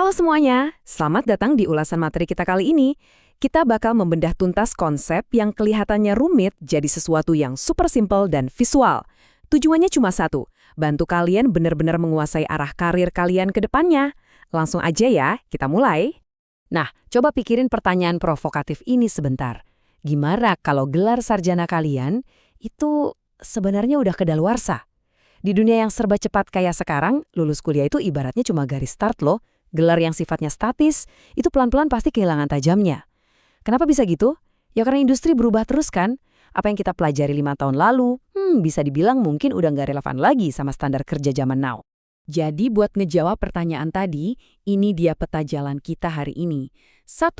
Halo semuanya, selamat datang di ulasan materi kita kali ini. Kita bakal membedah tuntas konsep yang kelihatannya rumit jadi sesuatu yang super simple dan visual. Tujuannya cuma satu, bantu kalian benar-benar menguasai arah karir kalian ke depannya. Langsung aja ya, kita mulai. Nah, coba pikirin pertanyaan provokatif ini sebentar. Gimana kalau gelar sarjana kalian itu sebenarnya udah kedaluarsa? Di dunia yang serba cepat kayak sekarang, lulus kuliah itu ibaratnya cuma garis start loh. Gelar yang sifatnya statis, itu pelan-pelan pasti kehilangan tajamnya. Kenapa bisa gitu? Ya karena industri berubah terus kan. Apa yang kita pelajari 5 tahun lalu, bisa dibilang mungkin udah nggak relevan lagi sama standar kerja zaman now. Jadi buat ngejawab pertanyaan tadi, ini dia peta jalan kita hari ini. 1.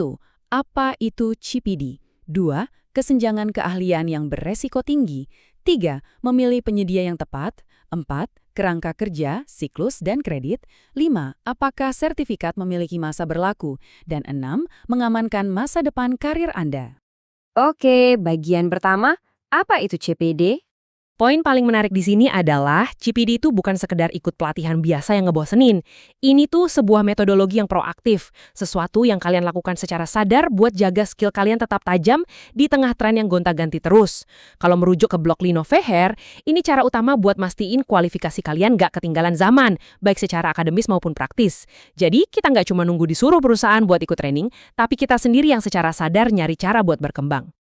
Apa itu CPD? 2. Kesenjangan keahlian yang beresiko tinggi. 3. Memilih penyedia yang tepat. 4. Kerangka kerja, siklus, dan kredit. 5. Apakah sertifikat memiliki masa berlaku? Dan 6. Mengamankan masa depan karir Anda. Oke, bagian pertama, apa itu CPD? Poin paling menarik di sini adalah CPD itu bukan sekedar ikut pelatihan biasa yang ngebosenin. Ini tuh sebuah metodologi yang proaktif, sesuatu yang kalian lakukan secara sadar buat jaga skill kalian tetap tajam di tengah tren yang gonta-ganti terus. Kalau merujuk ke blog Lino Veher, ini cara utama buat mastiin kualifikasi kalian nggak ketinggalan zaman, baik secara akademis maupun praktis. Jadi kita nggak cuma nunggu disuruh perusahaan buat ikut training, tapi kita sendiri yang secara sadar nyari cara buat berkembang.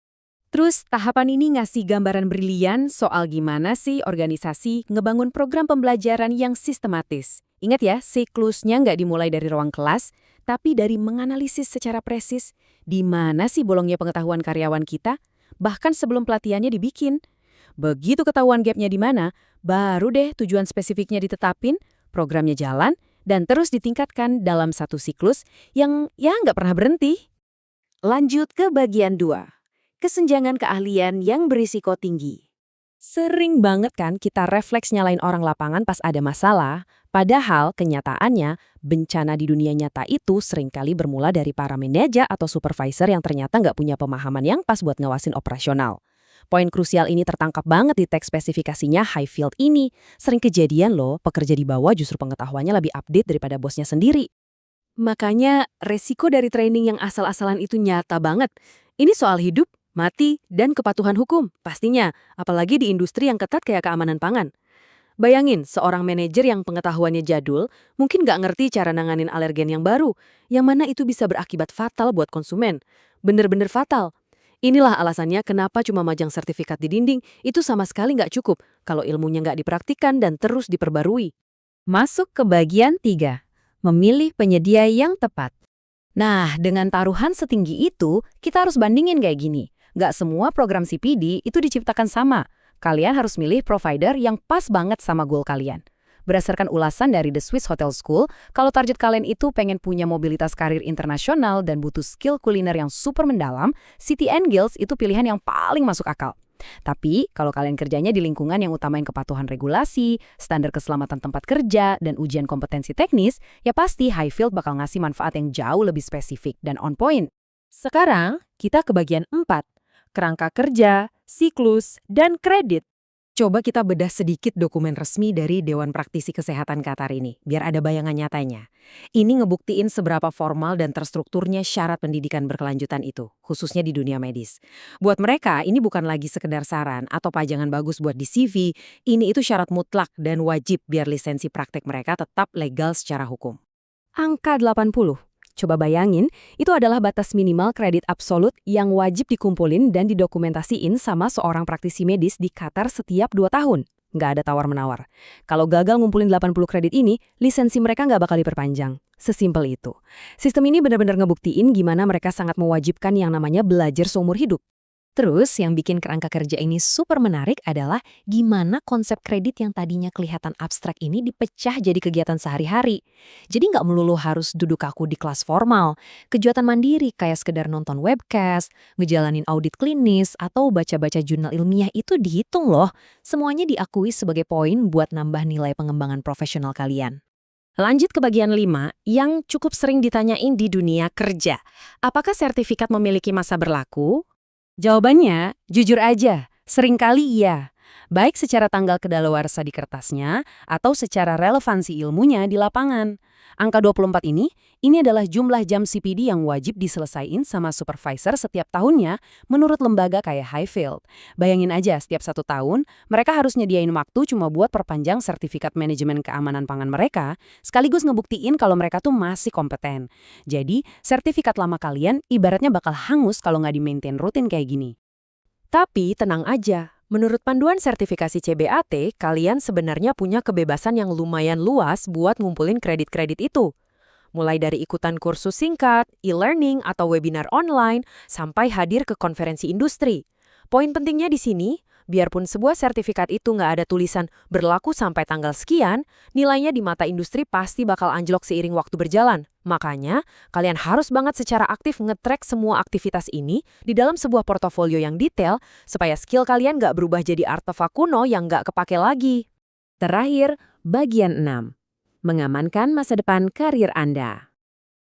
Terus, tahapan ini ngasih gambaran brilian soal gimana sih organisasi ngebangun program pembelajaran yang sistematis. Ingat ya, siklusnya nggak dimulai dari ruang kelas, tapi dari menganalisis secara presis di mana sih bolongnya pengetahuan karyawan kita, bahkan sebelum pelatihannya dibikin. Begitu ketahuan gapnya di mana, baru deh tujuan spesifiknya ditetapin, programnya jalan, dan terus ditingkatkan dalam satu siklus yang ya nggak pernah berhenti. Lanjut ke bagian 2. Kesenjangan keahlian yang berisiko tinggi. Sering banget kan kita refleks nyalain orang lapangan pas ada masalah, padahal kenyataannya bencana di dunia nyata itu seringkali bermula dari para manajer atau supervisor yang ternyata nggak punya pemahaman yang pas buat ngawasin operasional. Poin krusial ini tertangkap banget di teks spesifikasinya Highfield ini. Sering kejadian loh, pekerja di bawah justru pengetahuannya lebih update daripada bosnya sendiri. Makanya resiko dari training yang asal-asalan itu nyata banget. Ini soal hidup, mati, dan kepatuhan hukum, pastinya, apalagi di industri yang ketat kayak keamanan pangan. Bayangin, seorang manajer yang pengetahuannya jadul, mungkin nggak ngerti cara nanganin alergen yang baru, yang mana itu bisa berakibat fatal buat konsumen. Bener-bener fatal. Inilah alasannya kenapa cuma majang sertifikat di dinding, itu sama sekali nggak cukup, kalau ilmunya nggak dipraktikkan dan terus diperbarui. Masuk ke bagian 3, memilih penyedia yang tepat. Nah, dengan taruhan setinggi itu, kita harus bandingin kayak gini. Nggak semua program CPD itu diciptakan sama. Kalian harus milih provider yang pas banget sama goal kalian. Berdasarkan ulasan dari The Swiss Hotel School, kalau target kalian itu pengen punya mobilitas karir internasional dan butuh skill kuliner yang super mendalam, City & Guilds itu pilihan yang paling masuk akal. Tapi, kalau kalian kerjanya di lingkungan yang utamain kepatuhan regulasi, standar keselamatan tempat kerja, dan ujian kompetensi teknis, ya pasti Highfield bakal ngasih manfaat yang jauh lebih spesifik dan on point. Sekarang, kita ke bagian 4. Kerangka kerja, siklus, dan kredit. Coba kita bedah sedikit dokumen resmi dari Dewan Praktisi Kesehatan Qatar ini, biar ada bayangan nyatanya. Ini ngebuktiin seberapa formal dan terstrukturnya syarat pendidikan berkelanjutan itu, khususnya di dunia medis. Buat mereka, ini bukan lagi sekedar saran atau pajangan bagus buat di CV, ini itu syarat mutlak dan wajib biar lisensi praktek mereka tetap legal secara hukum. Angka 80. Coba bayangin, itu adalah batas minimal kredit absolut yang wajib dikumpulin dan didokumentasiin sama seorang praktisi medis di Qatar setiap 2 tahun. Nggak ada tawar-menawar. Kalau gagal ngumpulin 80 kredit ini, lisensi mereka nggak bakal diperpanjang. Sesimpel itu. Sistem ini benar-benar ngebuktiin gimana mereka sangat mewajibkan yang namanya belajar seumur hidup. Terus, yang bikin kerangka kerja ini super menarik adalah gimana konsep kredit yang tadinya kelihatan abstrak ini dipecah jadi kegiatan sehari-hari. Jadi nggak melulu harus duduk kaku di kelas formal. Kegiatan mandiri kayak sekedar nonton webcast, ngejalanin audit klinis, atau baca-baca jurnal ilmiah itu dihitung loh. Semuanya diakui sebagai poin buat nambah nilai pengembangan profesional kalian. Lanjut ke bagian 5, yang cukup sering ditanyain di dunia kerja. Apakah sertifikat memiliki masa berlaku? Jawabannya, jujur aja, seringkali iya. baik secara tanggal kedaluarsa di kertasnya atau secara relevansi ilmunya di lapangan. Angka 24 ini adalah jumlah jam CPD yang wajib diselesaikan sama supervisor setiap tahunnya menurut lembaga kayak Highfield. Bayangin aja, setiap 1 tahun, mereka harus nyediain waktu cuma buat perpanjang sertifikat manajemen keamanan pangan mereka, sekaligus ngebuktiin kalau mereka tuh masih kompeten. Jadi, sertifikat lama kalian ibaratnya bakal hangus kalau nggak di-maintain rutin kayak gini. Tapi tenang aja, menurut panduan sertifikasi CBAT, kalian sebenarnya punya kebebasan yang lumayan luas buat ngumpulin kredit-kredit itu. Mulai dari ikutan kursus singkat, e-learning, atau webinar online, sampai hadir ke konferensi industri. Poin pentingnya di sini, biarpun sebuah sertifikat itu nggak ada tulisan berlaku sampai tanggal sekian, nilainya di mata industri pasti bakal anjlok seiring waktu berjalan. Makanya, kalian harus banget secara aktif nge-track semua aktivitas ini di dalam sebuah portofolio yang detail, supaya skill kalian nggak berubah jadi artefak kuno yang nggak kepake lagi. Terakhir, bagian 6. Mengamankan masa depan karir Anda.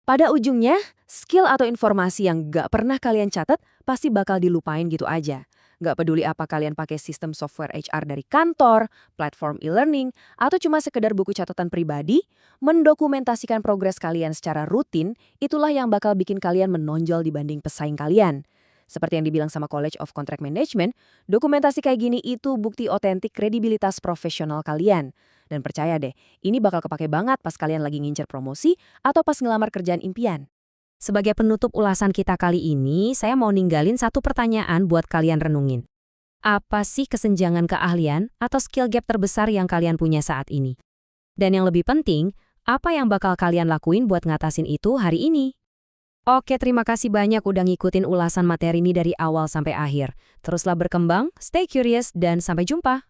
Pada ujungnya, skill atau informasi yang nggak pernah kalian catat pasti bakal dilupain gitu aja. Nggak peduli apa kalian pakai sistem software HR dari kantor, platform e-learning, atau cuma sekedar buku catatan pribadi, mendokumentasikan progres kalian secara rutin, itulah yang bakal bikin kalian menonjol dibanding pesaing kalian. Seperti yang dibilang sama College of Contract Management, dokumentasi kayak gini itu bukti otentik kredibilitas profesional kalian. Dan percaya deh, ini bakal kepake banget pas kalian lagi ngincer promosi atau pas ngelamar kerjaan impian. Sebagai penutup ulasan kita kali ini, saya mau ninggalin satu pertanyaan buat kalian renungin. Apa sih kesenjangan keahlian atau skill gap terbesar yang kalian punya saat ini? Dan yang lebih penting, apa yang bakal kalian lakuin buat ngatasin itu hari ini? Oke, terima kasih banyak udah ngikutin ulasan materi ini dari awal sampai akhir. Teruslah berkembang, stay curious, dan sampai jumpa.